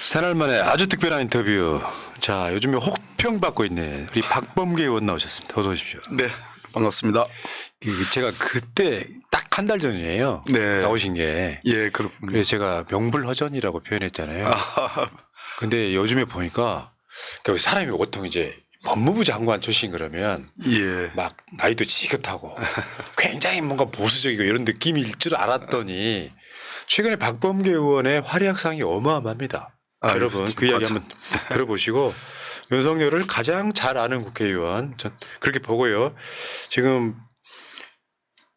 새날 만에 아주 특별한 인터뷰. 자, 요즘에 혹평받고 있는 우리 박범계 의원 나오셨습니다. 어서 오십시오. 네, 반갑습니다. 제가 그때 딱 한 달 전이에요. 네. 나오신 게. 예, 그렇군요. 그래서 제가 명불허전이라고 표현했잖아요. 아, 근데 요즘에 보니까 사람이 보통 이제 법무부 장관 출신 그러면 예. 막 나이도 지긋하고 굉장히 뭔가 보수적이고 이런 느낌일 줄 알았더니 최근에 박범계 의원의 활약상이 어마어마합니다. 아유, 여러분 그 이야기 한번 들어보시고 윤석열을 가장 잘 아는 국회의원 전 그렇게 보고요. 지금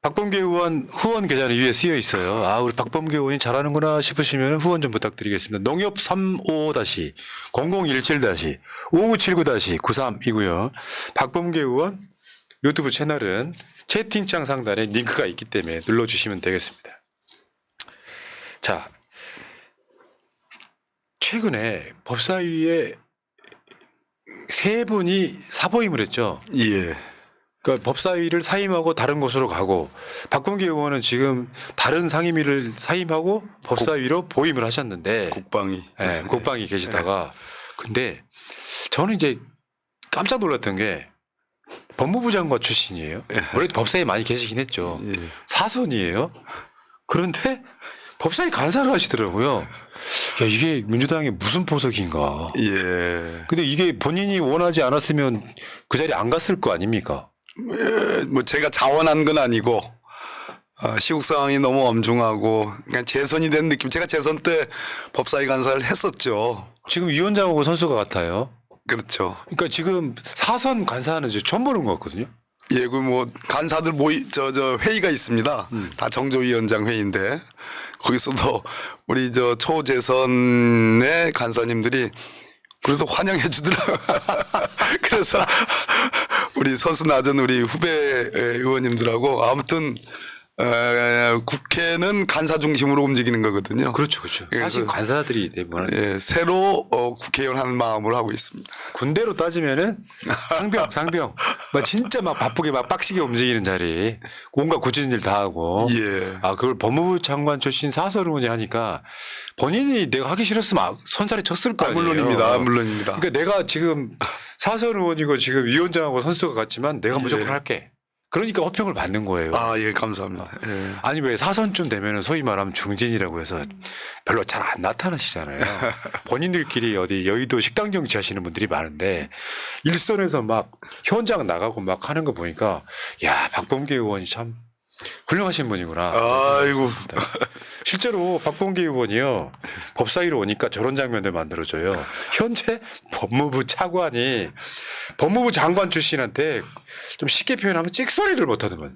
박범계 의원 후원 계좌는 위에 쓰여 있어요. 아, 우리 박범계 의원이 잘하는구나 싶으시면 후원 좀 부탁드리겠습니다. 농협 355-0017-5979-93이고요. 박범계 의원 유튜브 채널은 채팅창 상단에 링크가 있기 때문에 눌러주시면 되겠습니다. 자, 최근에 법사위에 세 분이 사보임을 했죠. 예. 그러니까 법사위를 사임하고 다른 곳으로 가고 박범계 의원은 지금 다른 상임위를 사임하고 법사위로 보임을 하셨는데 국방이. 네, 국방이 계시다가 근데 저는 이제 깜짝 놀랐던 게 법무부 장관 출신이에요. 원래도 법사위에 많이 계시긴 했죠. 예. 사선이에요. 그런데 법사위 간사를 하시더라고요. 야, 이게 민주당의 무슨 포석인가. 예. 근데 이게 본인이 원하지 않았으면 그 자리에 안 갔을 거 아닙니까? 뭐 제가 자원한 건 아니고 시국 상황이 너무 엄중하고 그냥 재선이 된 느낌. 제가 재선 때 법사위 간사를 했었죠. 지금 위원장하고 선수가 같아요. 그렇죠. 그러니까 지금 사선 간사하는 저 처음 보는 것 같거든요. 예, 그 뭐 간사들 저 회의가 있습니다. 다 정조위원장 회의인데 거기서도 우리 저 초재선의 간사님들이 그래도 환영해 주더라고요. 그래서 우리 선수 낮은 우리 후배 의원님들하고 아무튼 국회는 간사 중심으로 움직이는 거거든요. 그렇죠, 그렇죠. 그래서 사실 간사들이 대부분 예, 새로 국회의원 하는 마음으로 하고 있습니다. 군대로 따지면은 상병, 막 진짜 막 바쁘게 막 빡시게 움직이는 자리, 온갖 굳은 일 다 하고. 예. 아, 그걸 법무부 장관 출신 사설 의원이 하니까 본인이 내가 하기 싫었으면 손살에 쳤을 거 아니에요. 물론입니다, 물론입니다. 그러니까 내가 지금 사설 의원이고 지금 위원장하고 선수가 같지만 내가 무조건 예. 할게. 그러니까 호평을 받는 거예요. 아, 예, 감사합니다. 예. 아니 왜 사선쯤 되면은 소위 말하면 중진이라고 해서 별로 잘 안 나타나시잖아요. 본인들끼리 어디 여의도 식당 정치 하시는 분들이 많은데 일선에서 막 현장 나가고 막 하는 거 보니까 야, 박범계 의원이 참 훌륭하신 분이구나. 아이고. 실제로 박범계 의원이요. 법사위로 오니까 저런 장면들 만들어줘요. 현재 법무부 차관이 법무부 장관 출신한테 좀 쉽게 표현하면 찍소리를 못하더만.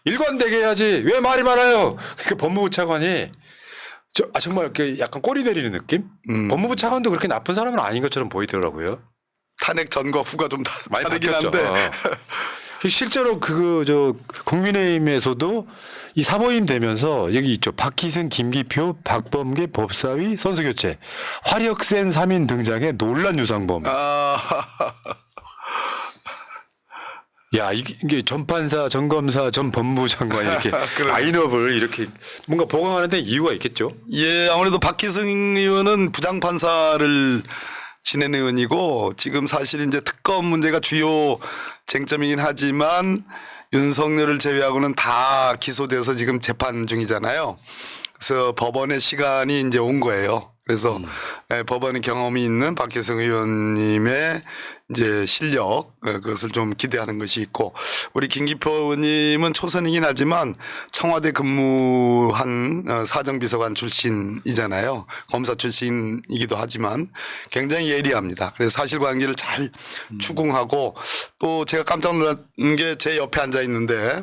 일관되게 해야지 왜 말이 많아요. 그 법무부 차관이 정말 이렇게 약간 꼬리 내리는 느낌? 법무부 차관도 그렇게 나쁜 사람은 아닌 것처럼 보이더라고요. 탄핵 전과 후가 좀 많이 다르긴 바뀌었죠. 한데. 실제로 국민의힘에서도 이 사모임 되면서 여기 있죠. 박희승, 김기표, 박범계 법사위 선수교체. 화력 센 3인 등장에 논란 유상범. 아, 야, 이게 전 판사, 전 검사, 전 법무부 장관 이렇게 그럼. 라인업을 이렇게 뭔가 보강하는데 이유가 있겠죠. 예, 아무래도 박희승 의원은 부장판사를 지낸 의원이고 지금 사실 이제 특검 문제가 주요 쟁점이긴 하지만 윤석열을 제외하고는 다 기소돼서 지금 재판 중이잖아요. 그래서 법원의 시간이 이제 온 거예요. 그래서 법원의 경험이 있는 박희승 의원님의 이제 실력 그것을 좀 기대하는 것이 있고 우리 김기표 의원님은 초선이긴 하지만 청와대 근무한 사정비서관 출신이잖아요. 검사 출신이기도 하지만 굉장히 예리합니다. 그래서 사실관계를 잘 추궁하고 또 제가 깜짝 놀란 게 제 옆에 앉아 있는데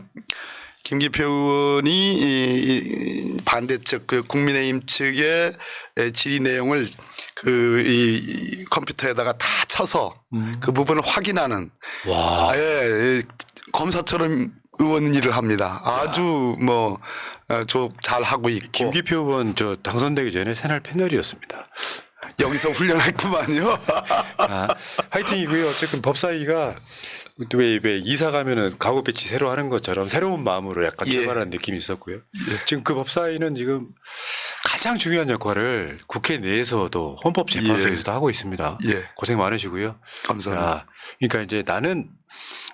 김기표 의원이 반대측 그 국민의힘 측의 질의 내용을 이 컴퓨터에다가 다 쳐서 그 부분을 확인하는 와. 예, 검사처럼 의원 일을 합니다. 아주 뭐 잘 하고 있고 김기표 의원 당선되기 전에 새날 패널이었습니다. 여기서 훈련했구만요. 자, 화이팅이고요. 어쨌든 법사위가 왜 이사 가면은 가구 배치 새로 하는 것처럼 새로운 마음으로 약간 예. 출발하는 느낌이 있었고요. 지금 그 법사위는 지금 가장 중요한 역할을 국회 내에서도 헌법재판소에서도 하고 있습니다. 예. 고생 많으시고요. 감사합니다. 자, 그러니까 이제 나는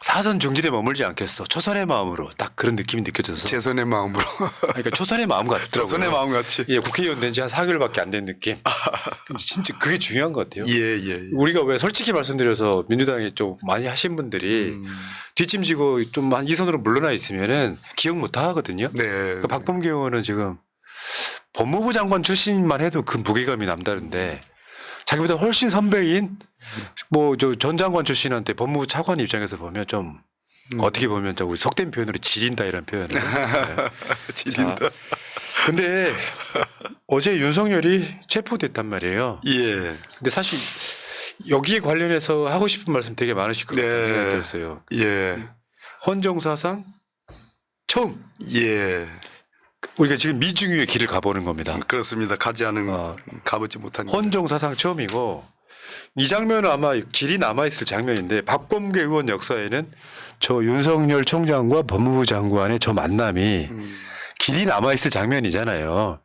사선 중진에 머물지 않겠어. 초선의 마음으로 딱 그런 느낌이 느껴져서. 최선의 마음으로. 그러니까 초선의 마음 같더라고요. 최선의 마음 같이. 예, 국회의원 된 지 한 4개월밖에 안 된 느낌. 근데 진짜 그게 중요한 것 같아요. 예. 우리가 왜 솔직히 말씀드려서 민주당에 좀 많이 하신 분들이 뒷짐지고 좀 한 2선으로 물러나 있으면은 기억 못 하거든요. 네. 그러니까 박범계 의원은 지금 법무부 장관 출신만 해도 그 무게감이 남다른데 자기보다 훨씬 선배인 뭐 저 전 장관 출신한테 법무부 차관 입장에서 보면 좀 어떻게 보면 저 우리 속된 표현으로 지린다 이런 표현을. 네. 지린다. 자, 근데 어제 윤석열이 체포됐단 말이에요. 예. 근데 사실 여기에 관련해서 하고 싶은 말씀 되게 많으실 것 같아요. 예. 헌정사상 처음 예. 우리가 지금 미중유의 길을 가보는 겁니다. 그렇습니다. 가보지 못한. 헌정사상 처음이고 이 장면은 아마 길이 남아있을 장면인데 박범계 의원 역사에는 저 윤석열 총장과 법무부 장관의 저 만남이 길이 남아있을 장면이잖아요.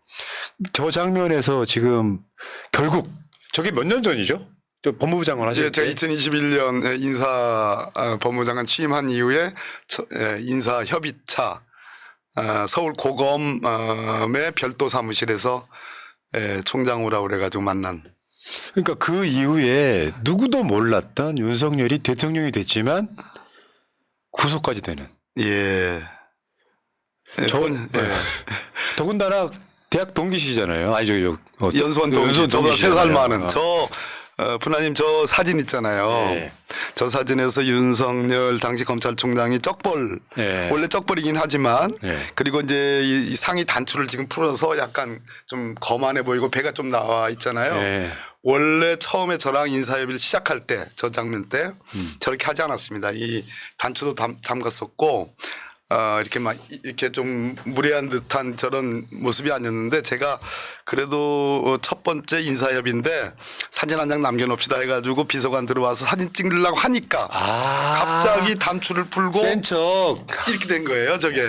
저 장면에서 지금 결국 저게 몇 년 전이죠? 저 법무부 장관 하실 제가 때. 2021년 법무부 장관 취임한 이후에 인사 협의차 서울 고검의 별도 사무실에서 총장 오라고 그래가지고 만난. 그러니까 그 이후에 누구도 몰랐던 윤석열이 대통령이 됐지만 구속까지 되는. 예. 더군다나 대학 동기시잖아요. 아니 연수원 동기. 저보다 3살 많은. 분하님 저 사진 있잖아요. 네. 저 사진에서 윤석열 당시 검찰총장이 쩍벌 네. 원래 쩍벌이긴 하지만 네. 그리고 이제 이 상의 단추를 지금 풀어서 약간 좀 거만해 보이고 배가 좀 나와 있잖아요. 네. 원래 처음에 저랑 인사협의를 시작할 때 저 장면 때 저렇게 하지 않았습니다. 이 단추도 잠갔었고 이렇게 막 이렇게 좀 무례한 듯한 저런 모습이 아니었는데 제가 그래도 첫 번째 인사협의인데 사진 한 장 남겨놓읍시다 해가지고 비서관 들어와서 사진 찍으려고 하니까 갑자기 단추를 풀고 센 척. 이렇게 된 거예요. 저게.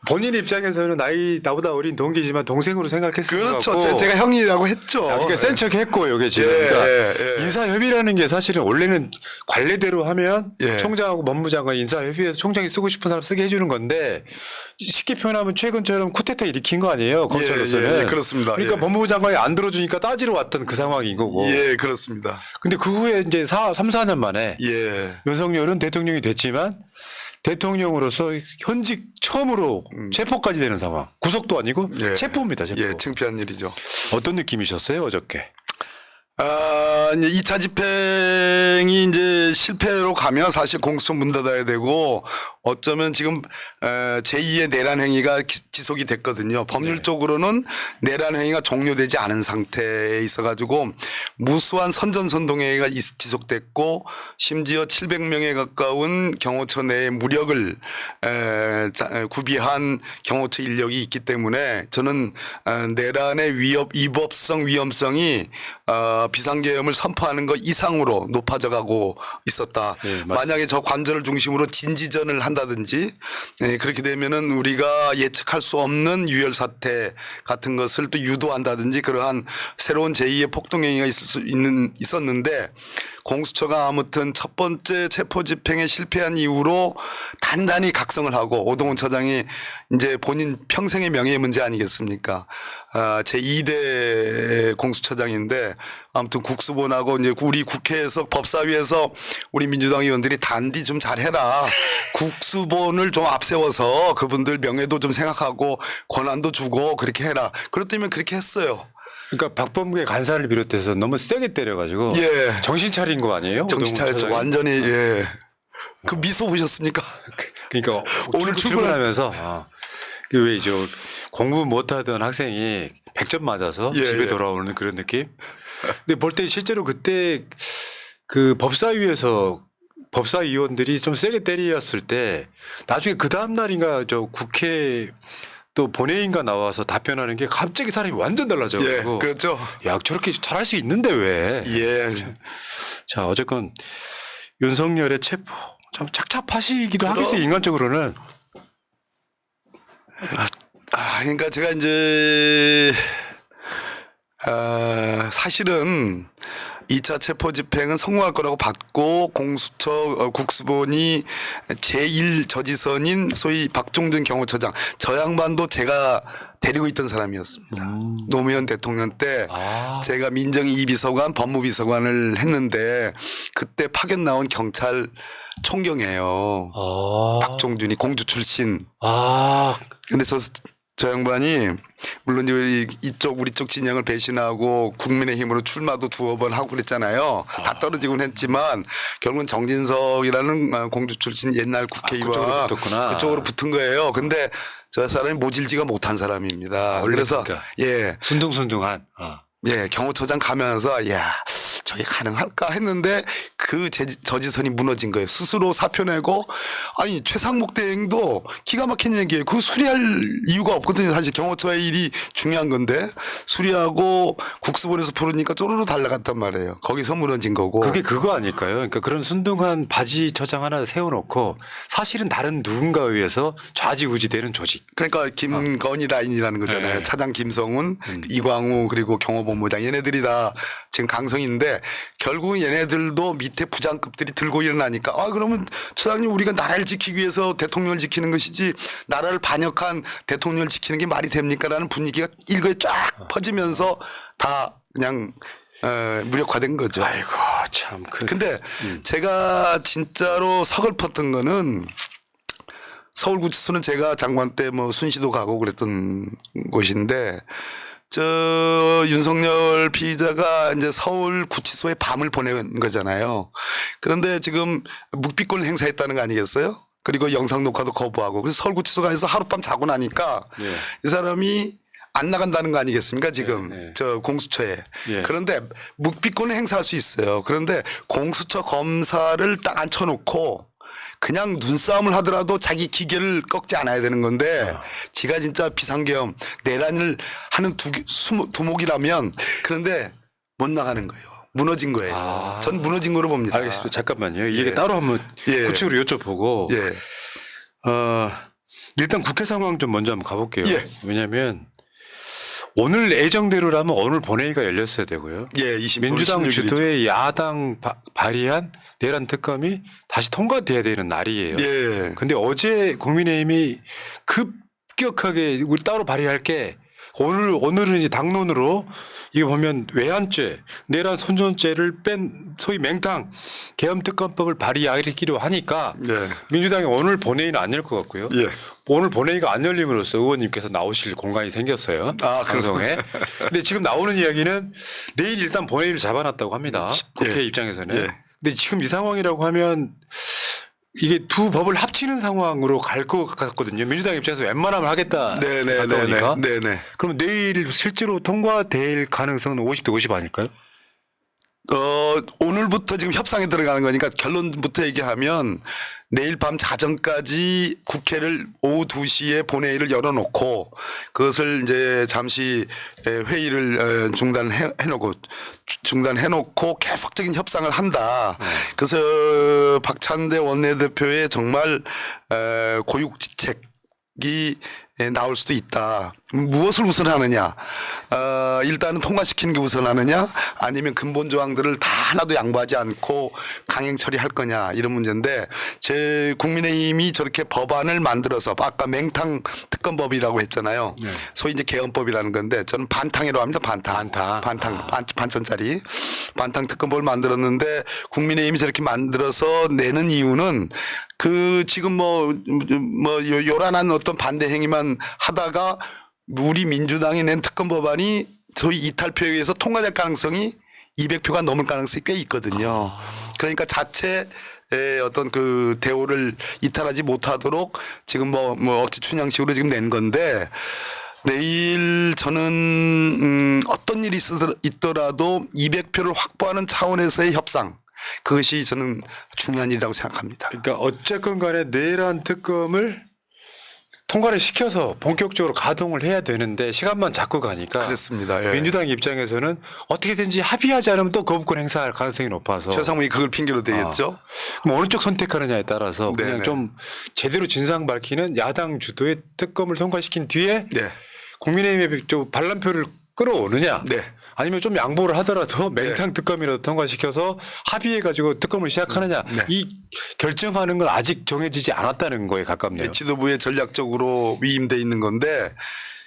본인 입장에서는 나보다 어린 동기지만 동생으로 생각했을 것 그렇죠. 같고. 제가 형이라고 했죠. 그러니까 센 척했고 이게 지금 그러니까 인사협의라는 게 사실은 원래는 관례대로 하면 총장하고 법무장관 인사협의에서 총장이 쓰고 싶은 사람 쓰게 해주는 건데 쉽게 표현하면 최근처럼 쿠데타 일으킨 거 아니에요 검찰로서는. 그렇습니다. 그러니까 법무부 장관이 안 들어주니까 따지러 왔던 그 상황인 거고. 예, 그렇습니다. 근데 그 후에 이제 3, 4년 만에 예. 윤석열은 대통령이 됐지만 대통령으로서 현직 처음으로 체포까지 되는 상황. 구속도 아니고 체포입니다. 체포. 예, 창피한 일이죠. 어떤 느낌이셨어요 어저께? 이제 2차 집행이 이제 실패로 가면 사실 공수처 문 닫아야 되고 어쩌면 지금 제2의 내란 행위가 지속이 됐거든요. 법률적으로는 내란 행위가 종료되지 않은 상태에 있어가지고 무수한 선전선동행위가 지속됐고 심지어 700명에 가까운 경호처 내에 무력을 구비한 경호처 인력이 있기 때문에 저는 내란의 위법성 위험성이 비상계엄을 선포하는 것 이상으로 높아져가고 있었다. 네, 만약에 저 관절을 중심으로 진지전을 한다든지 그렇게 되면은 우리가 예측할 수 없는 유혈 사태 같은 것을 또 유도한다든지 그러한 새로운 제2의 폭동행위가 있었는데 공수처가 아무튼 첫 번째 체포 집행에 실패한 이후로 단단히 각성을 하고 오동훈 처장이 이제 본인 평생의 명예의 문제 아니겠습니까? 제2대 공수처장인데 아무튼 국수본하고 이제 우리 국회에서 법사위에서 우리 민주당 의원들이 단디 좀 잘해라. 국수본을 좀 앞세워서 그분들 명예도 좀 생각하고 권한도 주고 그렇게 해라. 그렇다면 그렇게 했어요. 그러니까 박범계 간사를 비롯해서 너무 세게 때려가지고 예. 정신 차린 거 아니에요? 정신 차렸죠. 완전히 예. 그 미소 보셨습니까? 그러니까 오늘 출근하면서 왜 이제 공부 못하던 학생이 100점 맞아서 집에 돌아오는 그런 느낌? 근데 볼 때 실제로 그때 그 법사위에서 법사위원들이 좀 세게 때렸을 때 나중에 그 다음 날인가 저 국회 또 본회의인가 나와서 답변하는 게 갑자기 사람이 완전 달라져가지고. 예, 그렇죠. 야, 저렇게 잘할 수 있는데 왜? 예. 자, 어쨌건 윤석열의 체포 참 착잡하시기도 하겠어요. 인간적으로는. 그러니까 제가 이제 사실은 2차 체포 집행은 성공할 거라고 봤고 공수처 국수본이 제1저지선인 소위 박종준 경호처장 저 양반도 제가 데리고 있던 사람이었습니다. 노무현 대통령 때 제가 민정이 비서관 법무비서관을 했는데 그때 파견 나온 경찰 총경이에요. 박종준이 공주 출신. 근데 저 양반이 물론 이쪽 우리 쪽 진영을 배신하고 국민의힘으로 출마도 2번 하고 그랬잖아요. 다 떨어지곤 했지만 결국은 정진석이라는 공주 출신 옛날 국회의원 그쪽으로 붙은 거예요. 근데 저 사람이 모질지가 못한 사람입니다. 그래서 예 순둥순둥한. 예 경호처장 가면서 야 저게 가능할까 했는데 그 저지선이 무너진 거예요. 스스로 사표 내고 아니 최상목 대행도 기가 막힌 얘기예요. 그거 수리할 이유가 없거든요. 사실 경호처의 일이 중요한 건데 수리하고 국수본에서 부르니까 쪼르르 달라갔단 말이에요. 거기서 무너진 거고. 그게 그거 아닐까요? 그러니까 그런 순둥한 바지 처장 하나 세워놓고 사실은 다른 누군가에 의해서 좌지우지되는 조직. 그러니까 김건희 라인이라는 거잖아요. 네. 차장 김성훈, 이광우 그리고 경호본부장 얘네들이 다 지금 강성인데 결국은 얘네들도 밑에 부장급들이 들고 일어나니까 그러면 처장님 우리가 나라를 지키기 위해서 대통령을 지키는 것이지 나라를 반역한 대통령을 지키는 게 말이 됩니까? 라는 분위기가 일거에 쫙 퍼지면서 다 그냥 무력화된 거죠. 아이고 참. 근데 제가 진짜로 서글펐던 거는 서울구치소는 제가 장관 때 뭐 순시도 가고 그랬던 곳인데 윤석열 피의자가 이제 서울 구치소에 밤을 보낸 거잖아요. 그런데 지금 묵비권 행사했다는 거 아니겠어요? 그리고 영상 녹화도 거부하고 그래서 서울 구치소가에서 하룻밤 자고 나니까 이 사람이 안 나간다는 거 아니겠습니까? 지금 저 공수처에. 그런데 묵비권을 행사할 수 있어요. 그런데 공수처 검사를 딱 앉혀놓고 그냥 눈싸움을 하더라도 자기 기계를 꺾지 않아야 되는 건데 지가 진짜 비상계엄 내란을 하는 두목이라면 그런데 못 나가는 거예요. 무너진 거예요. 전 무너진 거로 봅니다. 알겠습니다. 잠깐만요. 이게 따로 한번 구체적으로 여쭤보고 일단 국회 상황 좀 먼저 한번 가볼게요. 왜냐하면 오늘 예정대로라면 오늘 본회의가 열렸어야 되고요. 민주당 주도의 야당 발의한 내란 특검이 다시 통과돼야 되는 날이에요. 그런데 어제 국민의힘이 급격하게 우리 따로 발의할게 오늘은 이제 당론으로 이거 보면 외환죄, 내란 선전죄를 뺀 소위 맹탕 계엄특검법을 발의하기로 하니까 민주당이 오늘 본회의는 안 열 것 같고요. 오늘 본회의가 안 열림으로써 의원님께서 나오실 공간이 생겼어요. 방송에. 근데 지금 나오는 이야기는 내일 일단 본회의를 잡아놨다고 합니다. 국회 입장에서는. 근데 지금 이 상황이라고 하면 이게 두 법을 합치는 상황으로 갈 것 같거든요. 민주당 입장에서 웬만하면 하겠다. 가까우니까. 그럼 내일 실제로 통과될 가능성은 50대 50 아닐까요? 오늘부터 지금 협상에 들어가는 거니까 결론부터 얘기하면 내일 밤 자정까지 국회를 오후 2시에 본회의를 그것을 이제 잠시 회의를 중단해놓고 계속적인 협상을 한다. 그래서 박찬대 원내대표의 정말 고육지책이 나올 수도 있다. 무엇을 우선하느냐. 일단은 통과시키는 게 우선하느냐 아니면 근본 조항들을 다 하나도 양보하지 않고 강행 처리할 거냐 이런 문제인데 제 국민의힘이 저렇게 법안을 만들어서 아까 맹탕 특검법이라고 했잖아요. 소위 이제 개헌법이라는 건데 저는 반탕이라고 합니다. 반천짜리 반탕 특검법을 만들었는데 국민의힘이 저렇게 만들어서 내는 이유는 지금 요란한 어떤 반대 행위만 하다가 우리 민주당이 낸 특검 법안이 소위 이탈표에 의해서 통과될 가능성이 200표가 넘을 가능성이 꽤 있거든요. 그러니까 자체 어떤 그 대오를 이탈하지 못하도록 지금 억지 춘향식으로 지금 낸 건데 내일 저는 어떤 일이 있더라도 200표를 확보하는 차원에서의 협상 그것이 저는 중요한 일이라고 생각합니다. 그러니까 어쨌건 간에 내란 특검을 통과를 시켜서 본격적으로 가동을 해야 되는데 시간만 자꾸 가니까 그렇습니다. 예. 민주당 입장에서는 어떻게든지 합의하지 않으면 또 거부권 행사할 가능성이 높아서 최상목이 그걸 핑계로 대겠죠. 그럼 어느 쪽 선택하느냐에 따라서 그냥 네네. 좀 제대로 진상 밝히는 야당 주도의 특검을 통과시킨 뒤에 네. 국민의힘의 좀 반란표를 끌어오느냐 네. 아니면 좀 양보를 하더라도 맹탕 특검이라도 통과시켜서 합의해가지고 특검을 시작하느냐 네. 이 결정하는 건 아직 정해지지 않았다는 거에 가깝네요. 지도부에 전략적으로 위임돼 있는 건데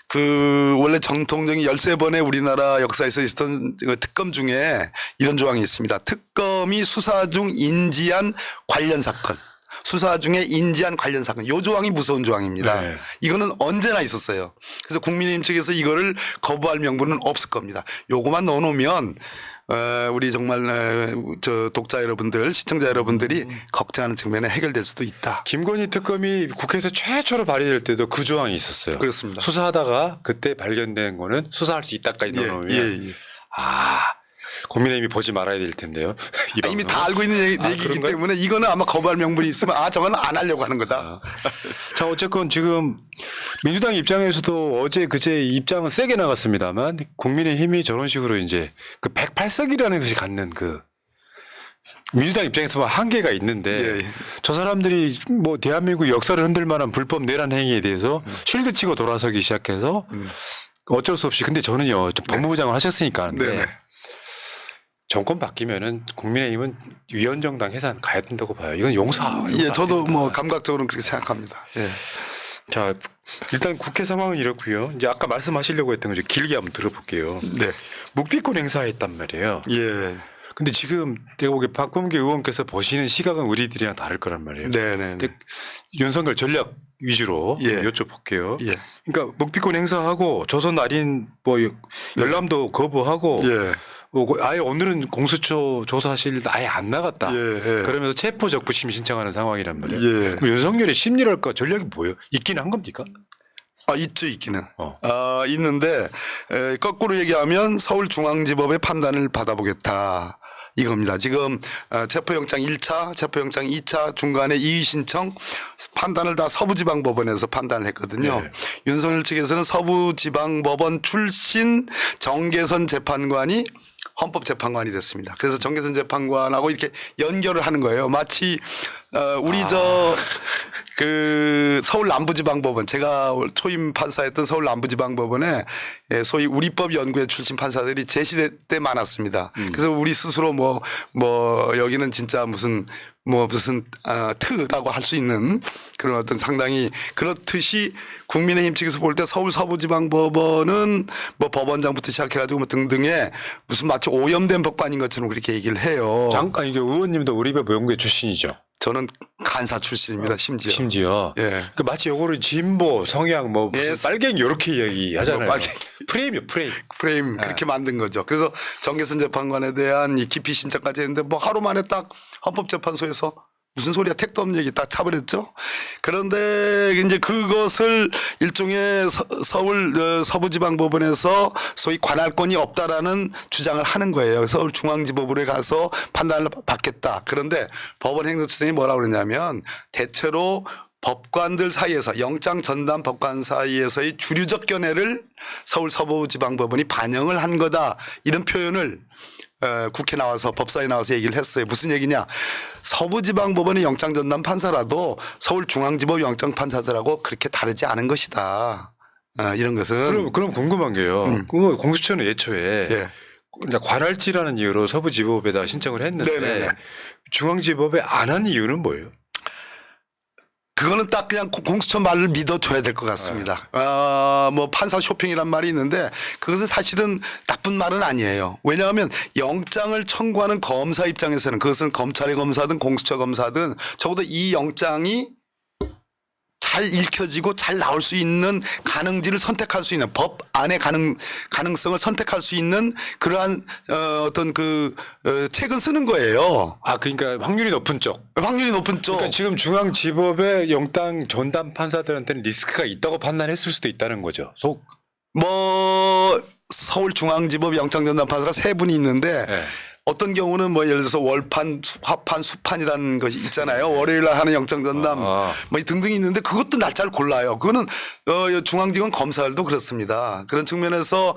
그 원래 정통적인 13번의 우리나라 역사에서 있었던 그 특검 중에 이런 조항이 있습니다. 특검이 수사 중 인지한 관련 사건. 수사 중에 인지한 관련 사건. 이 조항이 무서운 조항입니다. 네. 이거는 언제나 있었어요. 그래서 국민의힘 측에서 이거를 거부할 명분은 없을 겁니다. 요거만 넣어놓으면 우리 정말 저 독자 여러분들, 시청자 여러분들이 걱정하는 측면에 해결될 수도 있다. 김건희 특검이 국회에서 최초로 발의될 때도 그 조항이 있었어요. 그렇습니다. 수사하다가 그때 발견된 거는 수사할 수 있다까지 넣어놓으면 예. 국민의힘이 보지 말아야 될 텐데요. 이 이미 방송은. 다 알고 있는 얘기이기 그런가요? 때문에 이거는 아마 거부할 명분이 있으면 저거는 안 하려고 하는 거다. 자, 어쨌건 지금 민주당 입장에서도 어제 그제 입장은 세게 나갔습니다만 국민의힘이 저런 식으로 이제 그 108석이라는 것이 갖는 그 민주당 입장에서 한계가 있는데 예. 저 사람들이 뭐 대한민국 역사를 흔들 만한 불법 내란 행위에 대해서 쉴드 치고 돌아서기 시작해서 어쩔 수 없이 근데 저는요 좀 법무부 장관 하셨으니까 하는데 네네. 정권 바뀌면은 국민의힘은 위원정당 해산 가야 된다고 봐요. 이건 용서 예, 안 저도 됩니다. 뭐 감각적으로는 그렇게 생각합니다. 예. 자, 일단 국회 상황은 이렇고요. 이제 아까 말씀하시려고 했던 거죠. 길게 한번 들어볼게요. 네. 묵비권 행사했단 말이에요. 예. 근데 지금 제가 보기에 박범계 의원께서 보시는 시각은 우리들이랑 다를 거란 말이에요. 네네. 근데 윤석열 전략 위주로 예. 여쭤볼게요. 예. 그러니까 묵비권 행사하고 조선 알인 뭐 열람도 거부하고 예. 아예 오늘은 공수처 조사실 아예 안 나갔다. 예, 예. 그러면서 체포 적부심 신청하는 상황이란 말이에요. 예. 그럼 윤석열의 심리랄까 전략이 뭐예요? 있긴 한 겁니까? 있죠, 있기는. 어. 있는데 거꾸로 얘기하면 서울중앙지법의 판단을 받아보겠다. 이겁니다. 지금 체포영장 1차, 체포영장 2차 중간에 이의 신청 판단을 다 서부지방법원에서 판단을 했거든요. 네. 윤석열 측에서는 서부지방법원 출신 정계선 재판관이 헌법재판관이 됐습니다. 그래서 정계선 재판관하고 이렇게 연결을 하는 거예요. 마치 우리 그 서울 남부지방법원 제가 초임 판사였던 서울 남부지방법원에 소위 우리법 연구회 출신 판사들이 제 시대 때 많았습니다. 그래서 우리 스스로 뭐 여기는 진짜 무슨 트라고 할 수 있는 그런 어떤 상당히 그렇듯이 국민의힘 측에서 볼 때 서울 서부지방법원은 뭐 법원장부터 시작해가지고 뭐 등등의 무슨 마치 오염된 법관인 것처럼 그렇게 얘기를 해요. 잠깐 이게 의원님도 우리법 연구회 출신이죠. 저는 간사 출신입니다. 심지어. 예. 그 마치 요거를 진보 성향 뭐 무슨 예. 빨갱이 이렇게 얘기하잖아요. 뭐 빨갱이. 프레임이요, 프레임. 프레임 그렇게 만든 거죠. 그래서 정계선 재판관에 대한 이 기피 신청까지 했는데 뭐 하루 만에 딱 헌법재판소에서 무슨 소리야 택도 없는 얘기 딱 차버렸죠. 그런데 이제 그것을 일종의 서울 서부지방법원에서 소위 관할권이 없다라는 주장을 하는 거예요. 서울중앙지법으로 가서 판단을 받겠다. 그런데 법원 행정처장이 뭐라고 그러냐면 대체로 법관들 사이에서 영장 전담 법관 사이에서의 주류적 견해를 서울 서부지방법원이 반영을 한 거다. 이런 표현을 국회 나와서 법사에 나와서 얘기를 했어요. 무슨 얘기냐. 서부지방법원의 영장 전담 판사라도 서울중앙지법 영장 판사들하고 그렇게 다르지 않은 것이다. 이런 것은. 그럼 궁금한 게요. 그럼 공수처는 애초에 예. 이제 관할지라는 이유로 서부지법에다 신청을 했는데 네네네. 중앙지법에 안 한 이유는 뭐예요? 그거는 딱 그냥 공수처 말을 믿어줘야 될 것 같습니다. 뭐 판사 쇼핑이란 말이 있는데 그것은 사실은 나쁜 말은 아니에요. 왜냐하면 영장을 청구하는 검사 입장에서는 그것은 검찰의 검사든 공수처 검사든 적어도 이 영장이 잘 읽혀지고 잘 나올 수 있는 가능지를 선택할 수 있는 법 안의 가능성을 선택할 수 있는 그러한 어떤 책은 쓰는 거예요. 그러니까 확률이 높은 쪽. 확률이 높은 쪽. 그러니까 지금 중앙지법의 영장 전담 판사들한테는 리스크가 있다고 판단했을 수도 있다는 거죠. 서울중앙지법 영장전담 판사가 3분이 있는데 네. 어떤 경우는 뭐 예를 들어서 월판, 화판, 수판이라는 것이 있잖아요. 월요일 날 하는 영장전담 뭐 등등이 있는데 그것도 날짜를 골라요. 그거는 중앙지검 검사들도 그렇습니다. 그런 측면에서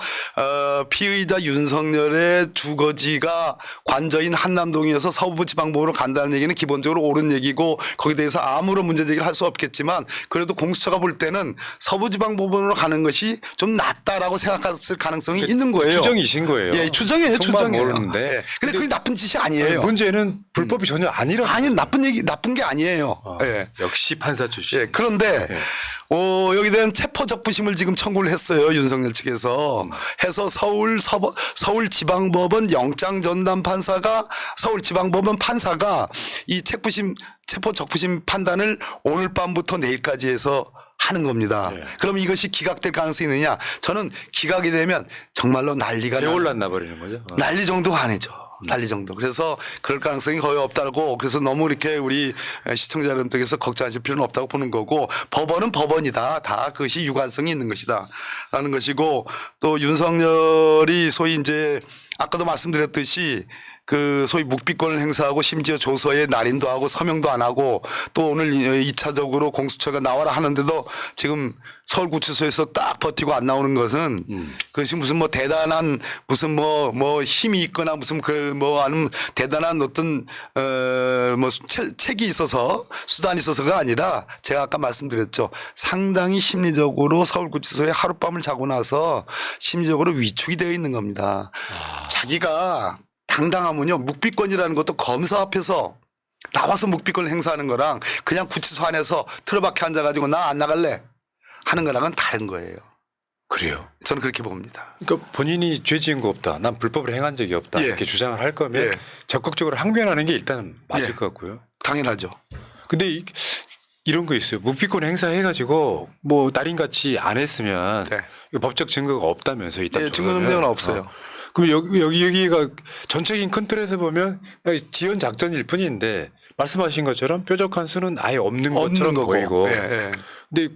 피의자 윤석열의 주거지가 관저인 한남동이어서 서부지방법으로 간다는 얘기는 기본적으로 옳은 얘기고 거기에 대해서 아무런 문제 제기를 할 수 없겠지만 그래도 공수처가 볼 때는 서부지방법원으로 가는 것이 좀 낫다라고 생각했을 가능성이 있는 거예요. 추정이신 거예요. 예, 추정이에요, 추정이에요. 모르는데. 예. 근데 그게 나쁜 짓이 아니에요. 문제는 불법이 전혀 아니라. 아니, 나쁜 게 아니에요. 예. 역시 판사 출신. 예, 그런데 예. 여기에 대한 체포적부심을 지금 청구를 했어요. 윤석열 측에서. 해서 서울지방법원 영장전담 판사가 서울지방법원 판사가 이 체포적부심 판단을 오늘 밤부터 내일까지 해서 하는 겁니다. 예. 그럼 이것이 기각될 가능성이 있느냐? 저는 기각이 되면 정말로 난리가 배올라 나버리는 거죠. 난리 정도가 아니죠. 난리 정도. 그래서 그럴 가능성이 거의 없다고 그래서 너무 이렇게 우리 시청자 여러분들께서 걱정하실 필요는 없다고 보는 거고 법원은 법원이다. 다 그것이 유관성이 있는 것이다. 라는 것이고 또 윤석열이 소위 이제 아까도 말씀드렸듯이 그 소위 묵비권을 행사하고 심지어 조서에 날인도 하고 서명도 안 하고 또 오늘 2차적으로 공수처가 나와라 하는데도 지금 서울구치소에서 딱 버티고 안 나오는 것은 그것이 무슨 뭐 대단한 무슨 뭐 힘이 있거나 무슨 아니면 대단한 어떤 뭐 책이 있어서 수단이 있어서가 아니라 제가 아까 말씀드렸죠. 상당히 심리적으로 서울구치소에 하룻밤을 자고 나서 심리적으로 위축이 되어 있는 겁니다. 자기가 당당하면요. 묵비권이라는 것도 검사 앞에서 나와서 묵비권을 행사하는 거랑 그냥 구치소 안에서 틀어박혀 앉아가지고 나 안 나갈래 하는 거랑은 다른 거예요. 그래요. 저는 그렇게 봅니다. 그러니까 본인이 죄 지은 거 없다. 난 불법을 행한 적이 없다. 예. 이렇게 주장을 할 거면 예. 적극적으로 항변하는 게 일단 맞을 예. 것 같고요. 당연하죠. 근데 이런 거 있어요. 묵비권 행사해가지고 뭐 날인같이 안 했으면 네. 법적 증거가 없다면서 일단 예, 증거 능력은 없어요. 그럼 여기가 전체적인 큰 틀에서 보면 지연 작전일 뿐인데 말씀하신 것처럼 뾰족한 수는 아예 없는 것처럼 거고. 보이고. 예, 예. 근데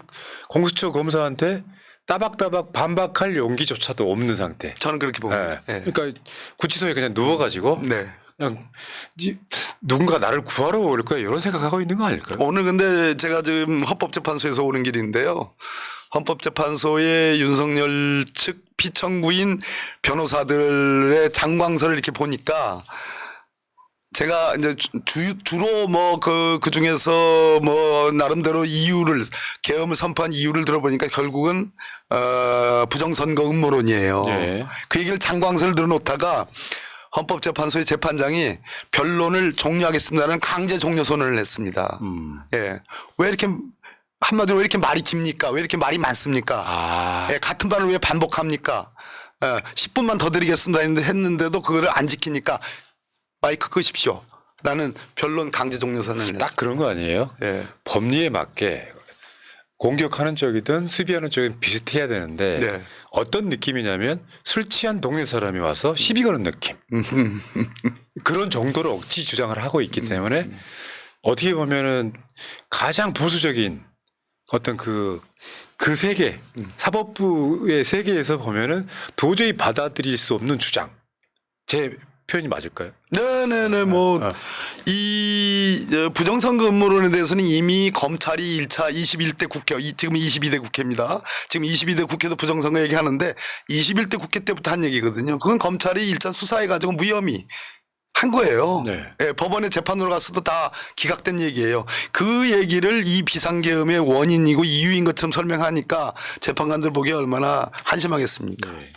공수처 검사한테 따박따박 반박할 용기조차도 없는 상태. 저는 그렇게 봅니다. 예. 예. 그러니까 구치소에 그냥 누워가지고 네. 그냥 누군가 나를 구하러 올 거야 이런 생각하고 있는 거 아닐까요? 오늘 근데 제가 지금 헌법재판소에서 오는 길인데요. 헌법재판소의 윤석열 측 피청구인 변호사들의 장광설을 이렇게 보니까 제가 이제 주로 뭐 그 중에서 뭐 나름대로 계엄을 선포한 이유를 들어보니까 결국은 부정선거 음모론이에요. 예. 그 얘기를 장광설을 들어놓다가 헌법재판소의 재판장이 변론을 종료하겠습니다는 강제 종료 선언을 했습니다. 예. 왜 이렇게 한마디로 왜 이렇게 말이 깁니까? 왜 이렇게 말이 많습니까? 예, 같은 말을 왜 반복합니까? 10분만 더 드리겠습니다 했는데도 그거를 안 지키니까 마이크 끄십시오. 라는 변론 강제 종료 선언을 했습니다. 딱 그런 거 아니에요? 예. 법리에 맞게 공격하는 쪽이든 수비하는 쪽이든 비슷해야 되는데 네. 어떤 느낌이냐면 술 취한 동네 사람이 와서 시비 거는 느낌. 그런 정도로 억지 주장을 하고 있기 때문에 어떻게 보면은 가장 보수적인 어떤 그 세계 사법부의 세계에서 보면은 도저히 받아들일 수 없는 주장. 제 표현이 맞을까요? 네네네. 이 부정선거 음모론에 대해서는 이미 검찰이 1차 21대 국회, 지금 22대 국회입니다. 지금 22대 국회도 부정선거 얘기하는데 21대 국회 때부터 한 얘기거든요. 그건 검찰이 1차 수사해가지고 무혐의 한 거예요. 네. 예, 법원에 재판으로 갔어도 다 기각된 얘기예요. 그 얘기를 이 비상계엄의 원인이고 이유인 것처럼 설명하니까 재판관들 보기에 얼마나 한심하겠습니까? 네.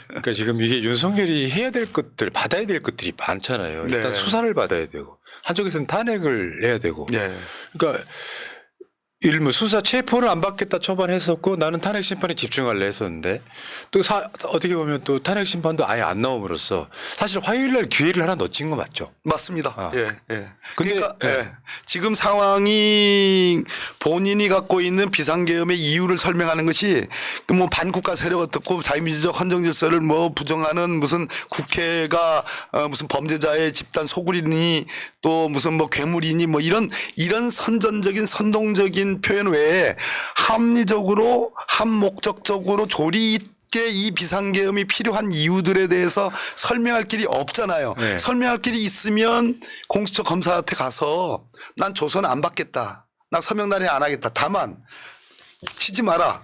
그러니까 지금 이게 윤석열이 해야 될 것들, 받아야 될 것들이 많잖아요. 일단 네. 수사를 받아야 되고 한쪽에서는 탄핵을 해야 되고. 네. 그러니까 일무 수사 체포를 안 받겠다 처반했었고 나는 탄핵 심판에 집중할래 했었는데 또 어떻게 보면 또 탄핵 심판도 아예 안 나옴으로써 사실 화요일 날 기회를 하나 놓친 거 맞죠? 맞습니다. 예, 예. 근데 그러니까 예. 예. 지금 상황이 본인이 갖고 있는 비상계엄의 이유를 설명하는 것이 뭐 반국가 세력 어떻고 자유민주적 헌정질서를 뭐 부정하는 무슨 국회가 무슨 범죄자의 집단 소굴이니 또 무슨 뭐 괴물이니 뭐 이런 선전적인 선동적인 표현 외에 합리적으로 함목적적으로 조리 쉽게 이 비상계엄이 필요한 이유들에 대해서 설명할 길이 없잖아요. 네. 설명할 길이 있으면 공수처 검사한테 가서 난 조선 안 받겠다. 나 서명 날인 안 하겠다. 다만 치지 마라.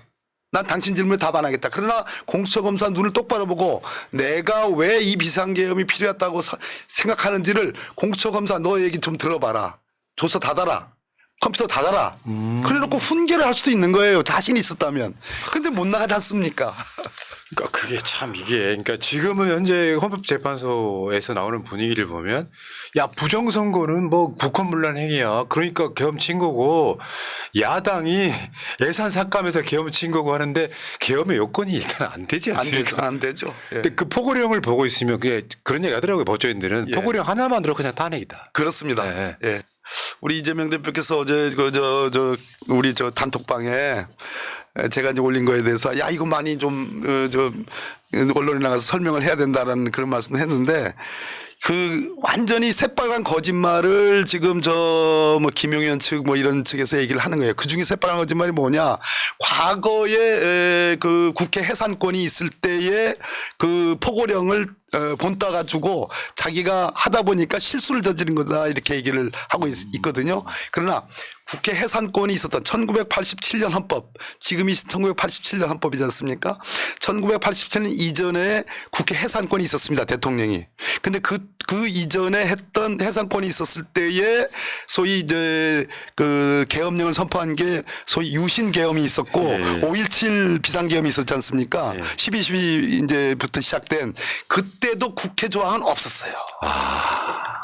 난 당신 질문에 답 안 하겠다. 그러나 공수처 검사 눈을 똑바로 보고 내가 왜 이 비상계엄이 필요했다고 생각하는지를 공수처 검사 너 얘기 좀 들어봐라. 조서 닫아라. 컴퓨터 닫아라. 그래 놓고 훈계를 할 수도 있는 거예요. 자신이 있었다면. 근데 못 나가지 않습니까? 그러니까 그게 참 이게 그러니까 지금은 현재 헌법재판소에서 나오는 분위기를 보면 야 부정선거는 뭐 국헌문란 행위야. 그러니까 계엄 친 거고 야당이 예산 삭감해서 계엄 친 거고 하는데 계엄의 요건이 일단 안 되지 않습니까? 안 되죠. 예. 근데 그 포고령을 보고 있으면 그게 그런 얘기 하더라고요. 법조인들은 예. 포고령 하나만으로 그냥 탄핵이다. 그렇습니다. 네. 예. 우리 이재명 대표께서 어제 우리 단톡방에 제가 이제 올린 거에 대해서 야 이거 많이 좀 언론에 나가서 설명을 해야 된다라는 그런 말씀을 했는데 그 완전히 새빨간 거짓말을 지금 뭐 김용현 측 뭐 이런 측에서 얘기를 하는 거예요. 그 중에 새빨간 거짓말이 뭐냐? 과거에 그 국회 해산권이 있을 때에 그 포고령을 본따 가지고 자기가 하다 보니까 실수를 저지른 거다 이렇게 얘기를 하고 있거든요. 그러나 국회 해산권이 있었던 1987년 헌법, 지금이 1987년 헌법이지 않습니까? 1987년 이전에 국회 해산권이 있었습니다. 대통령이. 근데 그 이전에 했던 해산권이 있었을 때에 소위 이제 그 계엄령을 선포한 게 소위 유신 계엄이 있었고 5.17 비상계엄이 있었지 않습니까? 12.12 이제부터 시작된 그때도 국회 조항은 없었어요.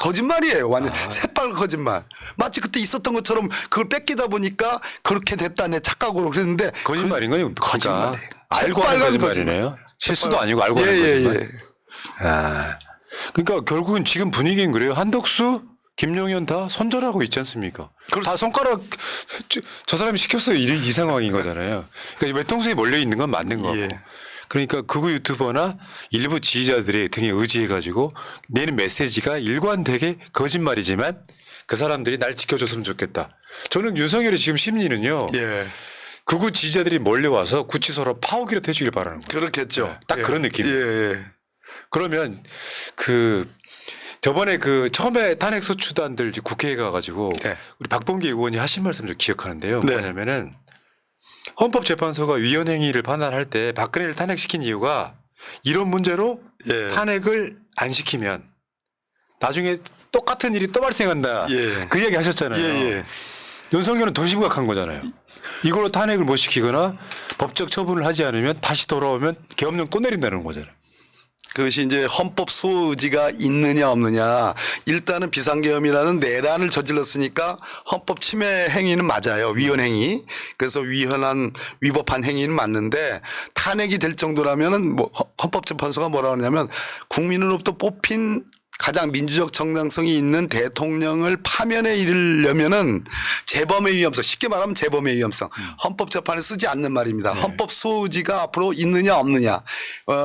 거짓말이에요. 완전 새빨간 거짓말. 마치 그때 있었던 것처럼 그걸 뺏기다 보니까 그렇게 됐다네 착각으로 그랬는데 거짓말인 거예요. 거짓말이에요. 그러니까 알고 하는 거짓말이네요. 실수도 아니고 알고 하는 거짓말. 아, 그러니까 결국은 지금 분위기는 그래요. 한덕수, 김용현 다 손절하고 있지 않습니까? 다 손가락 저 사람이 시켰어요. 이 상황인 거잖아요. 그러니까 외통수에 몰려 있는 건 맞는 거고. 예. 그러니까 극우 유튜버나 일부 지지자들의 등에 의지해가지고 내는 메시지가 일관되게 거짓말이지만 그 사람들이 날 지켜줬으면 좋겠다. 저는 윤석열의 지금 심리는요. 예. 극우 지지자들이 몰려와서 구치소로 파오기로 해주길 바라는 거예요. 그렇겠죠. 네, 딱 예. 그런 느낌. 예. 그러면 저번에 처음에 탄핵 소추단들 이제 국회에 가가지고 네. 우리 박범계 의원이 하신 말씀 좀 기억하는데요. 네. 뭐냐면은 헌법재판소가 위헌행위를 판단할 때 박근혜를 탄핵시킨 이유가 이런 문제로 예. 탄핵을 안 시키면 나중에 똑같은 일이 또 발생한다. 예. 그 이야기 하셨잖아요. 예. 윤석열은 더 심각한 거잖아요. 이걸로 탄핵을 못 시키거나 법적 처분을 하지 않으면 다시 돌아오면 계엄령 또 내린다는 거잖아요. 그것이 이제 헌법 수호 의지가 있느냐 없느냐. 일단은 비상계엄이라는 내란을 저질렀으니까 헌법 침해 행위는 맞아요. 위헌 행위. 그래서 위법한 행위는 맞는데 탄핵이 될 정도라면은 뭐 헌법재판소가 뭐라 그러냐면 국민으로부터 뽑힌 가장 민주적 정당성이 있는 대통령을 파면에 이르려면은 재범의 위험성, 쉽게 말하면 재범의 위험성. 헌법재판에 쓰지 않는 말입니다. 헌법 수호 의지가 앞으로 있느냐 없느냐.